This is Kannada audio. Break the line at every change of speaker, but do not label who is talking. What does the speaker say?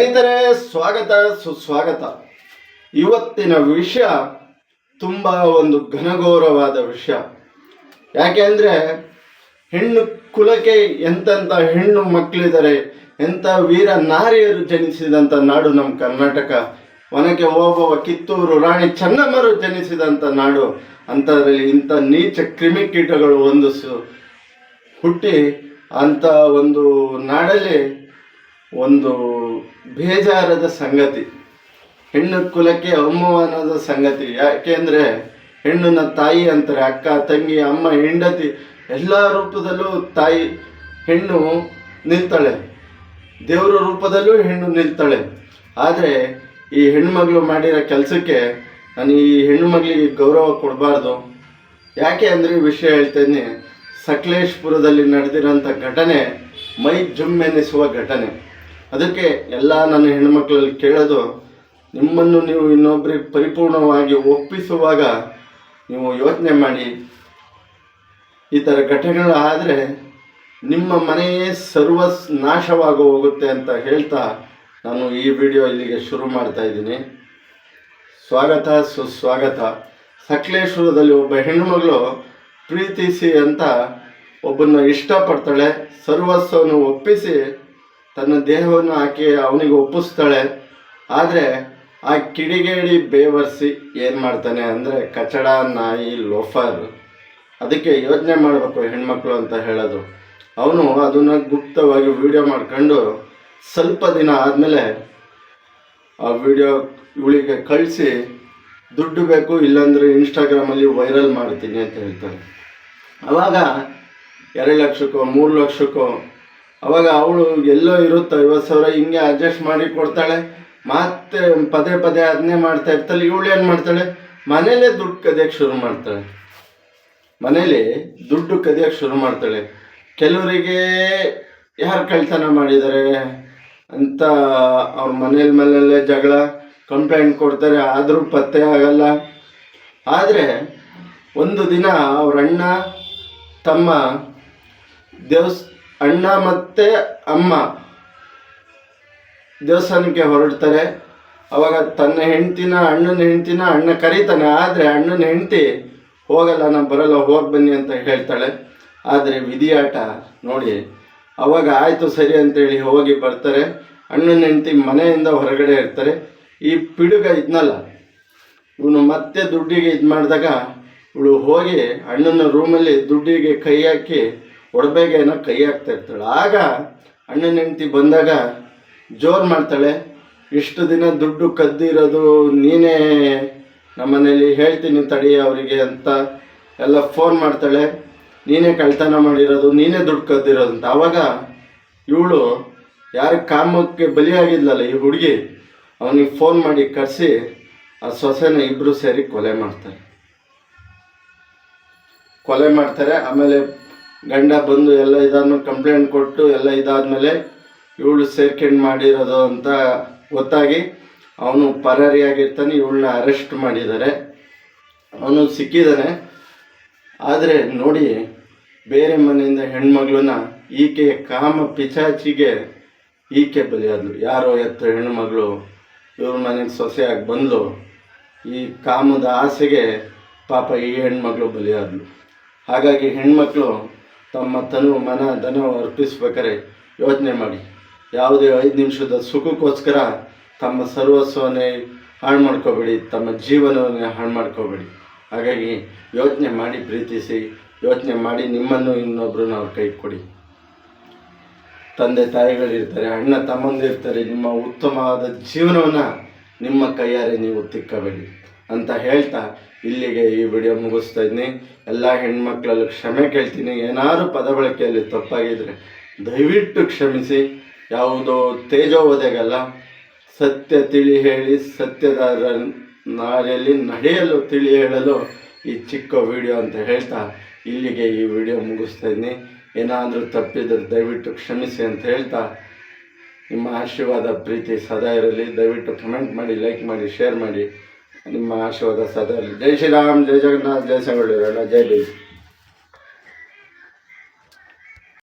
ಸ್ನೇಹಿತರೆ, ಸ್ವಾಗತ ಸುಸ್ವಾಗತ. ಇವತ್ತಿನ ವಿಷಯ ತುಂಬ ಒಂದು ಘನಘೋರವಾದ ವಿಷಯ. ಯಾಕೆ ಅಂದರೆ ಹೆಣ್ಣು ಕುಲಕ್ಕೆ ಎಂತೆಂಥ ಹೆಣ್ಣು ಮಕ್ಕಳಿದ್ದಾರೆ, ಎಂಥ ವೀರ ನಾರಿಯರು ಜನಿಸಿದಂಥ ನಾಡು ನಮ್ಮ ಕರ್ನಾಟಕ. ಒನಕೆ ಓಬವ್ವ, ಕಿತ್ತೂರು ರಾಣಿ ಚೆನ್ನಮ್ಮರು ಜನಿಸಿದಂಥ ನಾಡು. ಅಂಥದ್ರಲ್ಲಿ ಇಂಥ ನೀಚ ಕ್ರಿಮಿಕೀಟಗಳು ಹುಟ್ಟಿ ಅಂಥ ಒಂದು ನಾಡಲ್ಲಿ ಒಂದು ಬೇಜಾರದ ಸಂಗತಿ, ಹೆಣ್ಣು ಕುಲಕ್ಕೆ ಅವಮಾನದ ಸಂಗತಿ. ಯಾಕೆಂದರೆ ಹೆಣ್ಣನ್ನ ತಾಯಿ ಅಂತಾರೆ, ಅಕ್ಕ, ತಂಗಿ, ಅಮ್ಮ, ಹೆಂಡತಿ ಎಲ್ಲ ರೂಪದಲ್ಲೂ ತಾಯಿ ಹೆಣ್ಣು ನಿಲ್ತಾಳೆ, ದೇವರ ರೂಪದಲ್ಲೂ ಹೆಣ್ಣು ನಿಲ್ತಾಳೆ. ಆದರೆ ಈ ಹೆಣ್ಣುಮಗಳು ಮಾಡಿರೋ ಕೆಲಸಕ್ಕೆ ನಾನು ಈ ಹೆಣ್ಣು ಮಗಳಿಗೆ ಗೌರವ ಕೊಡಬಾರ್ದು. ಯಾಕೆ ಅಂದರೆ ವಿಷಯ ಹೇಳ್ತೇನೆ. ಸಕಲೇಶ್ಪುರದಲ್ಲಿ ನಡೆದಿರೋಂಥ ಘಟನೆ ಮೈ ಜುಮ್ಮೆನಿಸುವ ಘಟನೆ. ಅದಕ್ಕೆ ಎಲ್ಲ ನನ್ನ ಹೆಣ್ಣುಮಕ್ಕಳಲ್ಲಿ ಕೇಳೋದು, ನಿಮ್ಮನ್ನು ನೀವು ಇನ್ನೊಬ್ಬರಿಗೆ ಪರಿಪೂರ್ಣವಾಗಿ ಒಪ್ಪಿಸುವಾಗ ನೀವು ಯೋಚನೆ ಮಾಡಿ. ಈ ಥರ ಘಟನೆಗಳು ಆದರೆ ನಿಮ್ಮ ಮನೆಯೇ ಸರ್ವನಾಶವಾಗಿ ಹೋಗುತ್ತೆ ಅಂತ ಹೇಳ್ತಾ ನಾನು ಈ ವಿಡಿಯೋ ಇಲ್ಲಿಗೆ ಶುರು ಮಾಡ್ತಾ ಇದ್ದೀನಿ. ಸ್ವಾಗತ ಸುಸ್ವಾಗತ. ಸಕಲೇಶ್ವರದಲ್ಲಿ ಒಬ್ಬ ಹೆಣ್ಣುಮಗಳು ಪ್ರೀತಿಸಿ ಅಂತ ಒಬ್ಬನ್ನ ಇಷ್ಟಪಡ್ತಾಳೆ, ಸರ್ವಸ್ವವನ್ನು ಒಪ್ಪಿಸಿ ತನ್ನ ದೇಹವನ್ನು ಹಾಕಿ ಅವನಿಗೆ ಒಪ್ಪಿಸ್ತಾಳೆ. ಆದರೆ ಆ ಕಿಡಿಗೇಡಿ ಬೇವರ್ಸಿ ಏನು ಮಾಡ್ತಾನೆ ಅಂದರೆ ಕಚಡ, ನಾಯಿ, ಲೋಫರ್. ಅದಕ್ಕೆ ಯೋಚನೆ ಮಾಡಬೇಕು ಹೆಣ್ಮಕ್ಳು ಅಂತ ಹೇಳೋದು. ಅವನು ಅದನ್ನು ಗುಪ್ತವಾಗಿ ವಿಡಿಯೋ ಮಾಡ್ಕೊಂಡು ಸ್ವಲ್ಪ ದಿನ ಆದಮೇಲೆ ಆ ವಿಡಿಯೋ ಇವಳಿಗೆ ಕಳಿಸಿ ದುಡ್ಡು ಬೇಕು, ಇಲ್ಲಾಂದರೆ ಇನ್ಸ್ಟಾಗ್ರಾಮಲ್ಲಿ ವೈರಲ್ ಮಾಡ್ತೀನಿ ಅಂತ ಹೇಳ್ತಾನೆ. ಆವಾಗ 2 ಲಕ್ಷಕ್ಕೋ 3 ಲಕ್ಷಕ್ಕೋ ಅವಾಗ ಅವಳು ಎಲ್ಲೋ ಇರುತ್ತೆ 50,000 ಹಿಂಗೆ ಅಡ್ಜಸ್ಟ್ ಮಾಡಿ ಕೊಡ್ತಾಳೆ. ಮತ್ತೆ ಪದೇ ಪದೇ ಅದನ್ನೇ ಮಾಡ್ತಾ ಇರ್ತಾಳೆ. ಇವಳು ಏನು ಮಾಡ್ತಾಳೆ, ಮನೇಲೇ ದುಡ್ಡು ಕದಿಯೋಕ್ಕೆ ಶುರು ಮಾಡ್ತಾಳೆ. ಮನೇಲಿ ದುಡ್ಡು ಕದಿಯೋಕ್ಕೆ ಶುರು ಮಾಡ್ತಾಳೆ. ಕೆಲವರಿಗೆ ಯಾರು ಕಳ್ತನ ಮಾಡಿದ್ದಾರೆ ಅಂತ ಅವ್ರ ಮನೇಲೇ ಜಗಳ, ಕಂಪ್ಲೇಂಟ್ ಕೊಡ್ತಾರೆ, ಆದರೂ ಪತ್ತೆ ಆಗಲ್ಲ. ಆದರೆ ಒಂದು ದಿನ ಅವ್ರ ಅಣ್ಣ ತಮ್ಮ ಅಣ್ಣ ಮತ್ತು ಅಮ್ಮ ದೇವಸ್ಥಾನಕ್ಕೆ ಹೊರಡ್ತಾರೆ. ಅವಾಗ ತನ್ನ ಹೆಂಡ್ತಿನ, ಅಣ್ಣನ ಹೆಂಡ್ತಿನ ಅಣ್ಣ ಕರೀತಾನೆ. ಆದರೆ ಅಣ್ಣನ ಹೆಂಡ್ತಿ ಹೋಗಲ್ಲ, ನಾನು ಬರಲ್ಲ, ಹೋಗಿ ಬನ್ನಿ ಅಂತ ಹೇಳ್ತಾಳೆ. ಆದರೆ ವಿಧಿಯಾಟ ನೋಡಿ. ಅವಾಗ ಆಯಿತು ಸರಿ ಅಂತೇಳಿ ಹೋಗಿ ಬರ್ತಾರೆ. ಅಣ್ಣನ ಹೆಂಡ್ತಿ ಮನೆಯಿಂದ ಹೊರಗಡೆ ಇರ್ತಾರೆ. ಈ ಪಿಡುಗ ಇದ್ನಲ್ಲ ಇವನು ಮತ್ತೆ ದುಡ್ಡಿಗೆ ಇದು ಮಾಡಿದಾಗ ಇವಳು ಹೋಗಿ ಅಣ್ಣನ ರೂಮಲ್ಲಿ ದುಡ್ಡಿಗೆ ಕೈ ಹಾಕಿ ಒಡವೆಗೆ ಏನೋ ಕೈ ಹಾಕ್ತಾ ಇರ್ತಾಳೆ. ಆಗ ಅಣ್ಣನ ಹೆಂಡ್ತಿ ಬಂದಾಗ ಜೋರು ಮಾಡ್ತಾಳೆ, ಇಷ್ಟು ದಿನ ದುಡ್ಡು ಕದ್ದಿರೋದು ನೀನೇ, ನಮ್ಮನೇಲಿ ಹೇಳ್ತೀನಿ ತಡಿ ಅವರಿಗೆ ಅಂತ ಎಲ್ಲ ಫೋನ್ ಮಾಡ್ತಾಳೆ. ನೀನೇ ಕಳ್ತನ ಮಾಡಿರೋದು, ನೀನೇ ದುಡ್ಡು ಕದ್ದಿರೋದು ಅಂತ. ಆವಾಗ ಇವಳು ಯಾರ ಕಾಮಕ್ಕೆ ಬಲಿಯಾಗಿದ್ಲಲ್ಲ ಈ ಹುಡುಗಿ, ಅವನಿಗೆ ಫೋನ್ ಮಾಡಿ ಕರೆಸಿ ಆ ಸೊಸೆನ ಇಬ್ಬರು ಸೇರಿ ಕೊಲೆ ಮಾಡ್ತಾರೆ. ಆಮೇಲೆ ಗಂಡ ಬಂದು ಎಲ್ಲ ಇದಾದ್ಮೇಲೆ ಕಂಪ್ಲೇಂಟ್ ಕೊಟ್ಟು ಎಲ್ಲ ಇದಾದಮೇಲೆ ಇವಳು ಸೇರ್ಕೊಂಡು ಮಾಡಿರೋದು ಅಂತ ಗೊತ್ತಾಗಿ ಅವನು ಪರಾರಿಯಾಗಿರ್ತಾನೆ. ಇವಳನ್ನ ಅರೆಸ್ಟ್ ಮಾಡಿದ್ದಾರೆ, ಅವನು ಸಿಕ್ಕಿದ್ದಾನೆ. ಆದರೆ ನೋಡಿ, ಬೇರೆ ಮನೆಯಿಂದ ಹೆಣ್ಮಗಳನ್ನ ಈಕೆಯ ಕಾಮ ಪಿಚಾಚಿಗೆ ಈಕೆ ಬಲಿಯಾದಳು. ಯಾರೋ ಹೆಣ್ಣುಮಗಳು ಇವ್ರ ಮನೆಗೆ ಸೊಸೆಯಾಗಿ ಬಂದಳು. ಈ ಕಾಮದ ಆಸೆಗೆ ಪಾಪ ಈ ಹೆಣ್ಮಗಳು ಬಲಿಯಾದಳು. ಹಾಗಾಗಿ ಹೆಣ್ಮಕ್ಳು ತಮ್ಮ ತನು ಮನ ಧನ ಅರ್ಪಿಸ್ಬೇಕಾರೆ ಯೋಚನೆ ಮಾಡಿ. ಯಾವುದೇ 5 ನಿಮಿಷದ ಸುಖಕ್ಕೋಸ್ಕರ ತಮ್ಮ ಸರ್ವಸ್ವನ್ನೇ ಹಾಳು ಮಾಡ್ಕೋಬೇಡಿ, ತಮ್ಮ ಜೀವನವನ್ನೇ ಹಾಳು ಮಾಡ್ಕೋಬೇಡಿ. ಹಾಗಾಗಿ ಯೋಚನೆ ಮಾಡಿ ಪ್ರೀತಿಸಿ, ಯೋಚನೆ ಮಾಡಿ ನಿಮ್ಮನ್ನು ಇನ್ನೊಬ್ಬರನ್ನ ಅವ್ರ ಕೈ ಕೊಡಿ. ತಂದೆ ತಾಯಿಗಳಿರ್ತಾರೆ, ಅಣ್ಣ ತಮ್ಮಂದಿರ್ತಾರೆ. ನಿಮ್ಮ ಉತ್ತಮವಾದ ಜೀವನವನ್ನು ನಿಮ್ಮ ಕೈಯಾರೆ ನೀವು ತಿಕ್ಕಬೇಡಿ ಅಂತ ಹೇಳ್ತಾ ಇಲ್ಲಿಗೆ ಈ ವಿಡಿಯೋ ಮುಗಿಸ್ತಾ ಇದ್ದೀನಿ. ಎಲ್ಲ ಹೆಣ್ಮಕ್ಳಲ್ಲಿ ಕ್ಷಮೆ ಕೇಳ್ತೀನಿ. ಏನಾದರೂ ಪದ ಬಳಕೆಯಲ್ಲಿ ತಪ್ಪಾಗಿದ್ದರೆ ದಯವಿಟ್ಟು ಕ್ಷಮಿಸಿ. ಯಾವುದೋ ತೇಜೋವಧೆಗಲ್ಲ, ಸತ್ಯ ತಿಳಿ ಹೇಳಿ ಸತ್ಯದ ನಾರಿಯಲ್ಲಿ ನಡೆಯಲು ತಿಳಿ ಹೇಳಲು ಈ ಚಿಕ್ಕ ವಿಡಿಯೋ ಅಂತ ಹೇಳ್ತಾ ಇಲ್ಲಿಗೆ ಈ ವಿಡಿಯೋ ಮುಗಿಸ್ತಾ ಇದ್ದೀನಿ. ಏನಾದರೂ ತಪ್ಪಿದ್ರೆ ದಯವಿಟ್ಟು ಕ್ಷಮಿಸಿ ಅಂತ ಹೇಳ್ತಾ, ನಿಮ್ಮ ಆಶೀರ್ವಾದ ಪ್ರೀತಿ ಸದಾ ಇರಲಿ. ದಯವಿಟ್ಟು ಕಮೆಂಟ್ ಮಾಡಿ, ಲೈಕ್ ಮಾಡಿ, ಶೇರ್ ಮಾಡಿ. ನಿಮ್ಮ ಆಶೀರ್ವಾದ ಸದಾ ಇರಲಿ. ಜೈ ಶ್ರೀರಾಮ್, ಜೈ ಜಗನ್ನಾಥ್, ಜೈ ಸಂಗೊಳ್ಳಿ ರಾಯಣ್ಣ, ಜೈ ಬೀಜ.